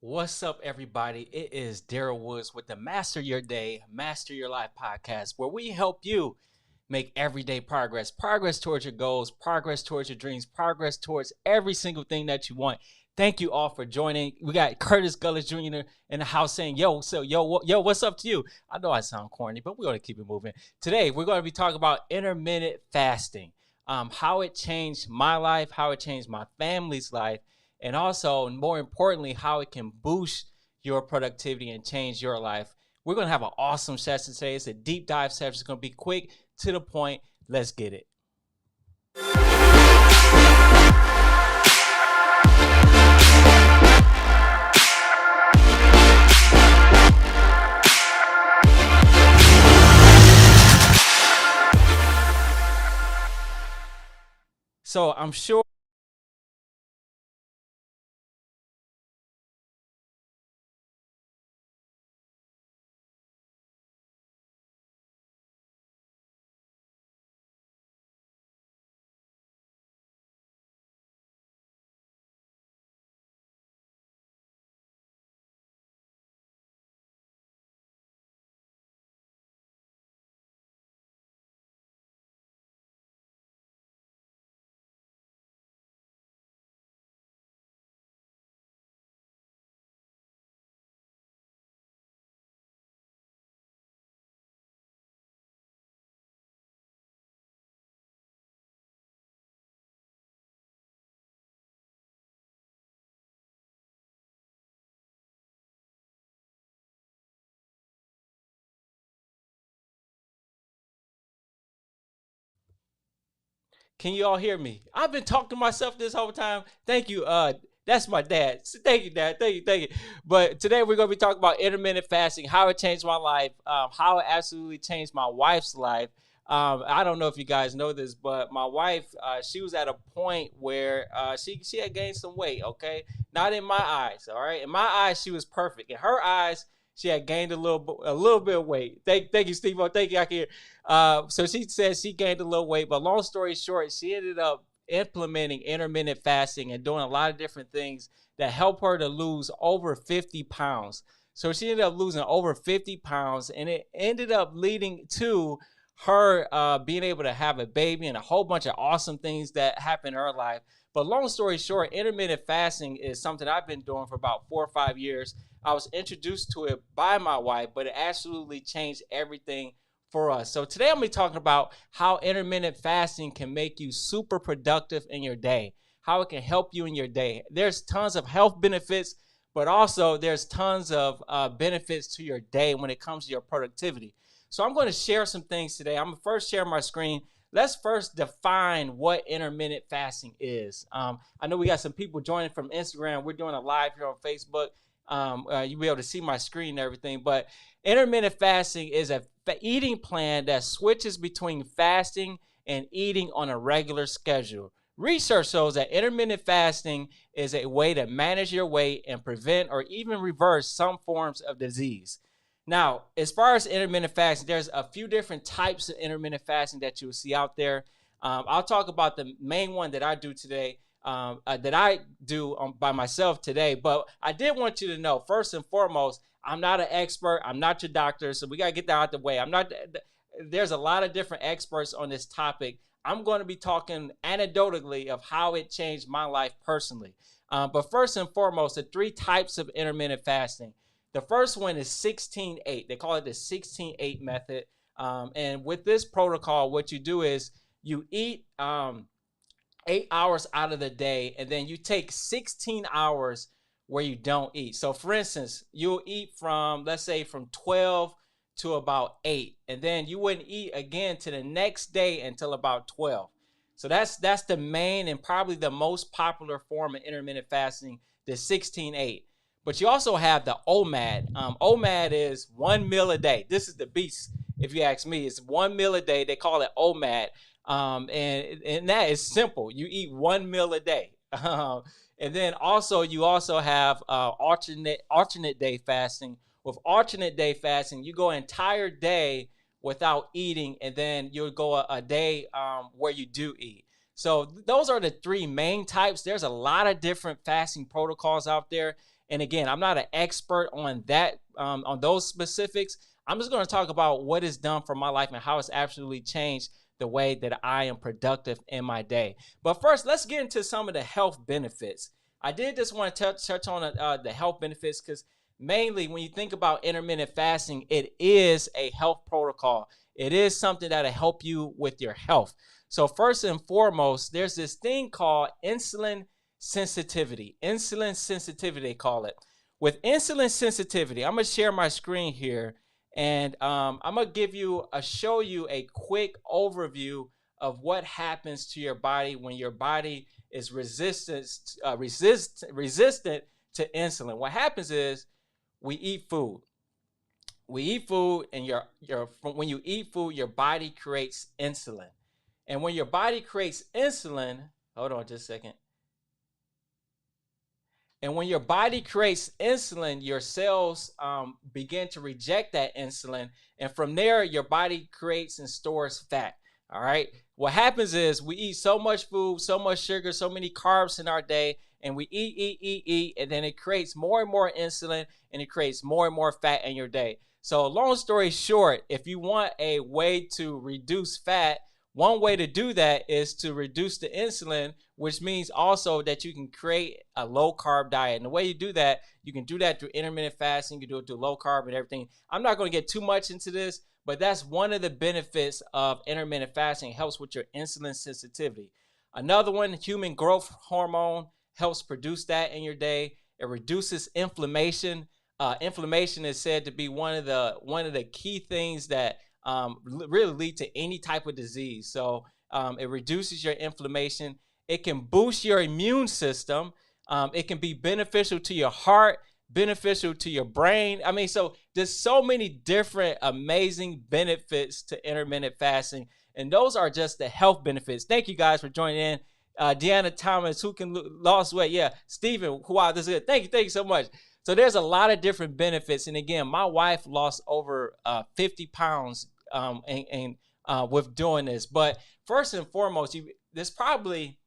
What's up, everybody? It is Daryl Woods with the Master Your Day, Master Your Life podcast, where we help you make everyday progress towards your goals, progress towards your dreams, progress towards every single thing that you want. Thank you all for joining. We got Curtis Gullis Jr. in the house saying, yo, what's up to you? I know I sound corny, but we're going to keep it moving. Today, we're going to be talking about intermittent fasting, how it changed my life, how it changed my family's life, and also, more importantly, how it can boost your productivity and change your life. We're going to have an awesome session today. It's a deep dive session. It's going to be quick, to the point. Let's get it. So I'm sure Can you all hear me? I've been talking to myself this whole time. Thank you. That's my dad. Thank you, Dad. Thank you. But today we're going to be talking about intermittent fasting, how it changed my life, how it absolutely changed my wife's life. I don't know if you guys know this, but my wife, she was at a point where she had gained some weight. Okay, not in my eyes. All right, in my eyes, she was perfect. In her eyes, she had gained a little bit of weight. Thank you, Steve. Thank you. I can hear. So she says she gained a little weight, but long story short, she ended up implementing intermittent fasting and doing a lot of different things that help her to lose over 50 pounds. So she ended up losing over 50 pounds, and it ended up leading to her being able to have a baby and a whole bunch of awesome things that happen in her life. But long story short, intermittent fasting is something I've been doing for about 4 or 5 years. I was introduced to it by my wife, but it absolutely changed everything for us. So today I'm going to be talking about how intermittent fasting can make you super productive in your day, how it can help you in your day. There's tons of health benefits, but also there's tons of benefits to your day when it comes to your productivity. So I'm going to share some things today. I'm going to first share my screen. Let's first define what intermittent fasting is. I know we got some people joining from Instagram. We're doing a live here on Facebook. You'll be able to see my screen and everything. But intermittent fasting is a eating plan that switches between fasting and eating on a regular schedule. Research shows that intermittent fasting is a way to manage your weight and prevent or even reverse some forms of disease. Now, as far as intermittent fasting, there's a few different types of intermittent fasting that you'll see out there. I'll talk about the main one that I do today, by myself today. But I did want you to know, first and foremost, I'm not an expert. I'm not your doctor, so we got to get that out the way. There's a lot of different experts on this topic. I'm going to be talking anecdotally of how it changed my life personally. But first and foremost, the three types of intermittent fasting. The first one is 16-8. They call it the 16-8 method. And with this protocol, what you do is you eat 8 hours out of the day, and then you take 16 hours where you don't eat. So for instance, you'll eat from, let's say, from 12 to about 8, and then you wouldn't eat again to the next day until about 12. So that's the main and probably the most popular form of intermittent fasting, the 16-8. But you also have the OMAD. OMAD is 1 meal a day. This is the beast, if you ask me. It's 1 meal a day. They call it OMAD. And that is simple. You eat 1 meal a day. And then you also have alternate day fasting. With alternate day fasting, you go an entire day without eating, and then you'll go a day where you do eat. So those are the three main types. There's a lot of different fasting protocols out there. And again, I'm not an expert on that, on those specifics. I'm just going to talk about what it's done for my life and how it's absolutely changed the way that I am productive in my day. But first, let's get into some of the health benefits. I did just want to touch on the health benefits because mainly when you think about intermittent fasting, it is a health protocol. It is something that'll help you with your health. So first and foremost, there's this thing called insulin sensitivity. Insulin sensitivity, they call it. With insulin sensitivity, I'm going to share my screen here, and I'm going to show you a quick overview of what happens to your body when your body is resistant to insulin. What happens is we eat food. We eat food, and when you eat food, your body creates insulin. And when your body creates insulin, hold on just a second. And when your body creates insulin, your cells begin to reject that insulin. And from there, your body creates and stores fat. All right. What happens is we eat so much food, so much sugar, so many carbs in our day, and we eat, and then it creates more and more insulin, and it creates more and more fat in your day. So long story short, if you want a way to reduce fat, one way to do that is to reduce the insulin, which means also that you can create a low carb diet. And the way you do that, you can do that through intermittent fasting. You can do it through low carb and everything. I'm not going to get too much into this, but that's one of the benefits of intermittent fasting. It helps with your insulin sensitivity. Another one, human growth hormone, helps produce that in your day. It reduces inflammation. Inflammation is said to be one of the key things that really lead to any type of disease. So it reduces your inflammation. It can boost your immune system. It can be beneficial to your heart, beneficial to your brain. I mean, so there's so many different amazing benefits to intermittent fasting. And those are just the health benefits. Thank you guys for joining in. Deanna Thomas, who can lose weight? Yeah. Stephen, wow, this is good. Thank you so much. So there's a lot of different benefits. And again, my wife lost over 50 pounds with doing this. But first and foremost, there's probably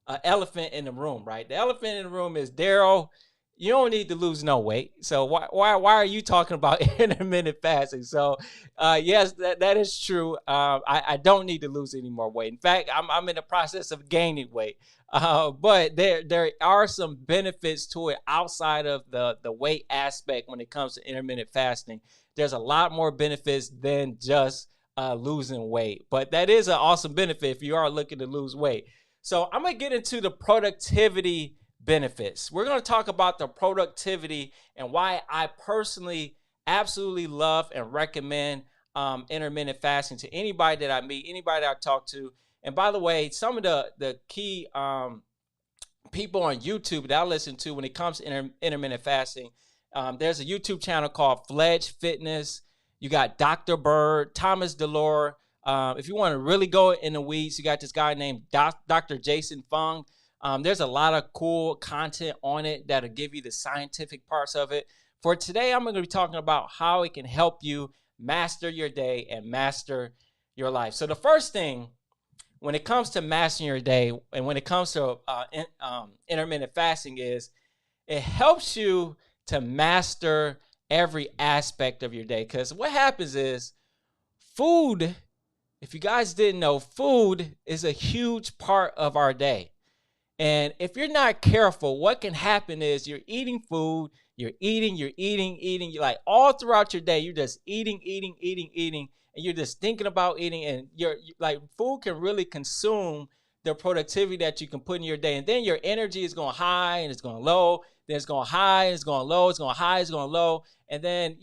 an elephant in the room, right? The elephant in the room is, Daryl, you don't need to lose no weight. So why are you talking about intermittent fasting? So yes, that is true. I don't need to lose any more weight. In fact, I'm in the process of gaining weight. But there are some benefits to it outside of the weight aspect when it comes to intermittent fasting. There's a lot more benefits than just losing weight. But that is an awesome benefit if you are looking to lose weight. So I'm going to get into the productivity benefits. We're going to talk about the productivity and why I personally absolutely love and recommend intermittent fasting to anybody that I meet, anybody that I talk to. And by the way, some of the key people on YouTube that I listen to when it comes to intermittent fasting, there's a YouTube channel called Fledge Fitness. You got Dr. Bird, Thomas Delore. If you want to really go in the weeds, you got this guy named Dr. Jason Fung. There's a lot of cool content on it that'll give you the scientific parts of it. For today, I'm going to be talking about how it can help you master your day and master your life. So the first thing, when it comes to mastering your day and when it comes to intermittent fasting, is it helps you to master every aspect of your day. Because what happens is food, if you guys didn't know, food is a huge part of our day. And if you're not careful, what can happen is you're eating food, you're eating, you're like all throughout your day, you're just eating, and you're just thinking about eating, and you're like, food can really consume the productivity that you can put in your day. And then your energy is going high and it's going low, then it's going high and it's going low, it's going high, it's going low. And then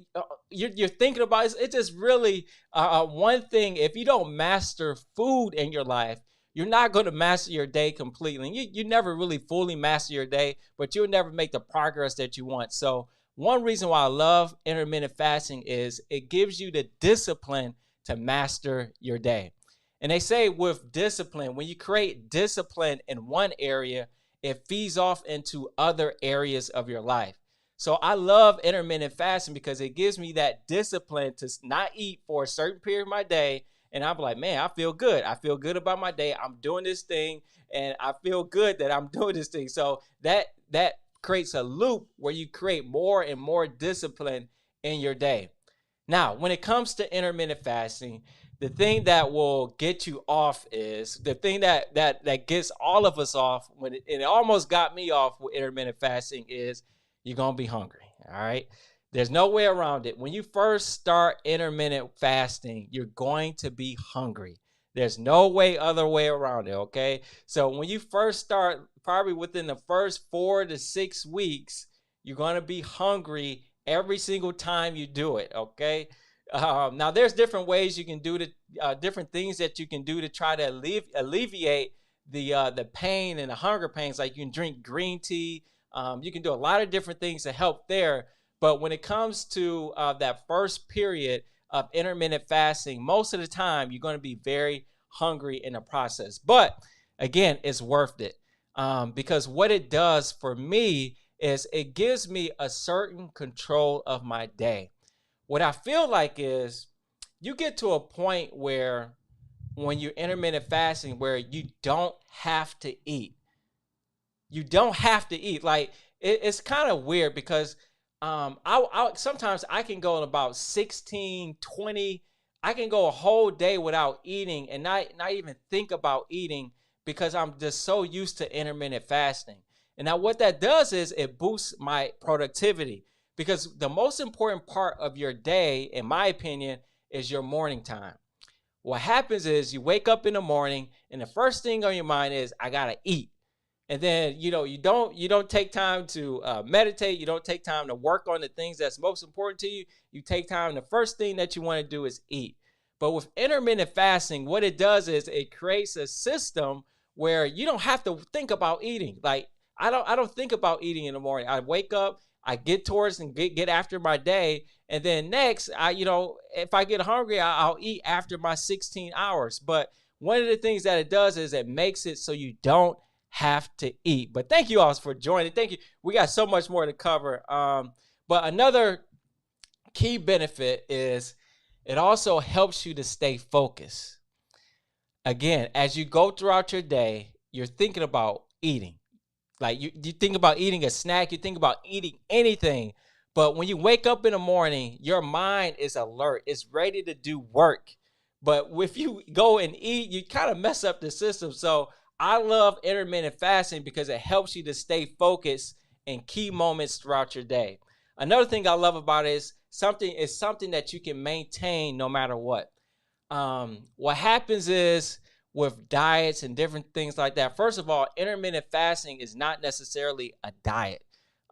you're thinking about it. It's just really one thing. If you don't master food in your life, you're not going to master your day completely. You never really fully master your day, but you'll never make the progress that you want. So one reason why I love intermittent fasting is it gives you the discipline to master your day. And they say with discipline, when you create discipline in one area, it feeds off into other areas of your life. So I love intermittent fasting because it gives me that discipline to not eat for a certain period of my day. And I'm like, man, I feel good. I feel good about my day. I'm doing this thing, and I feel good that I'm doing this thing. So that creates a loop where you create more and more discipline in your day. Now, when it comes to intermittent fasting, the thing that will get you off is the thing that gets all of us off, when it almost got me off with intermittent fasting, is you're going to be hungry. All right. There's no way around it. When you first start intermittent fasting, you're going to be hungry. There's no other way around it, okay? So when you first start, probably within the first 4 to 6 weeks, you're going to be hungry every single time you do it, okay? Now, there's different ways you can do different things that you can do to try to alleviate the pain and the hunger pains. Like you can drink green tea. You can do a lot of different things to help there. But when it comes to that first period of intermittent fasting, most of the time you're going to be very hungry in the process. But again, it's worth it because what it does for me is it gives me a certain control of my day. What I feel like is you get to a point where when you're intermittent fasting where you don't have to eat. You don't have to eat. Like it's kind of weird because I sometimes I can go about 16, 20. I can go a whole day without eating and not even think about eating because I'm just so used to intermittent fasting. And now what that does is it boosts my productivity because the most important part of your day, in my opinion, is your morning time. What happens is you wake up in the morning and the first thing on your mind is I gotta eat. And then, you don't take time to meditate. You don't take time to work on the things that's most important to you. You take time. The first thing that you want to do is eat. But with intermittent fasting, what it does is it creates a system where you don't have to think about eating. Like I don't think about eating in the morning. I wake up, I get towards and get after my day. And then next, if I get hungry, I'll eat after my 16 hours. But one of the things that it does is it makes it so you don't have to eat. But thank you all for joining. Thank you. We got so much more to cover. But another key benefit is it also helps you to stay focused. Again, as you go throughout your day, you're thinking about eating. Like you think about eating a snack, you think about eating anything. But when you wake up in the morning, your mind is alert. It's ready to do work. But if you go and eat, you kind of mess up the system. So I love intermittent fasting because it helps you to stay focused in key moments throughout your day. Another thing I love about it is something that you can maintain no matter what. What happens is with diets and different things like that, first of all, intermittent fasting is not necessarily a diet.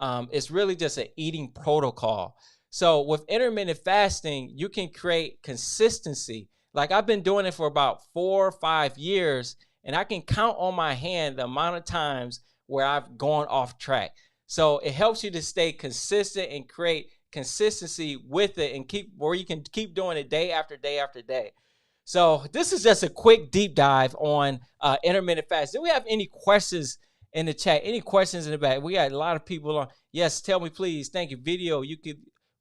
It's really just an eating protocol. So with intermittent fasting, you can create consistency. Like I've been doing it for about 4 or 5 years, and I can count on my hand the amount of times where I've gone off track. So it helps you to stay consistent and create consistency with it, and keep where you can keep doing it day after day after day. So this is just a quick deep dive on intermittent fast. Do we have any questions in the chat? Any questions in the back? We got a lot of people on. Yes, tell me please. Thank you. Video. You could.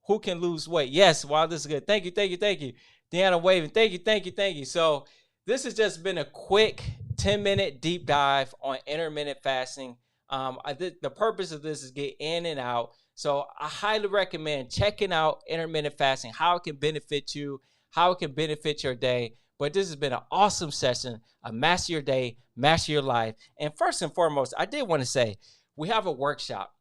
Who can lose weight? Yes. Wow, this is good. Thank you. Thank you. Thank you. Deanna waving. Thank you. Thank you. Thank you. So this has just been a quick 10-minute deep dive on intermittent fasting. The purpose of this is get in and out. So I highly recommend checking out intermittent fasting, how it can benefit you, how it can benefit your day. But this has been an awesome session. Master your day, master your life. And first and foremost, I did want to say we have a workshop.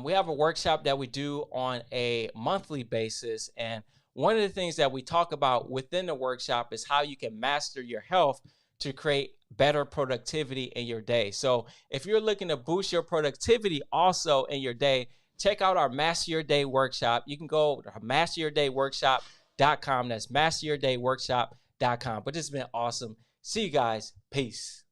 We have a workshop that we do on a monthly basis. And one of the things that we talk about within the workshop is how you can master your health to create better productivity in your day. So if you're looking to boost your productivity also in your day, check out our Master Your Day workshop. You can go to masteryourdayworkshop.com. That's masteryourdayworkshop.com. But this has been awesome. See you guys. Peace.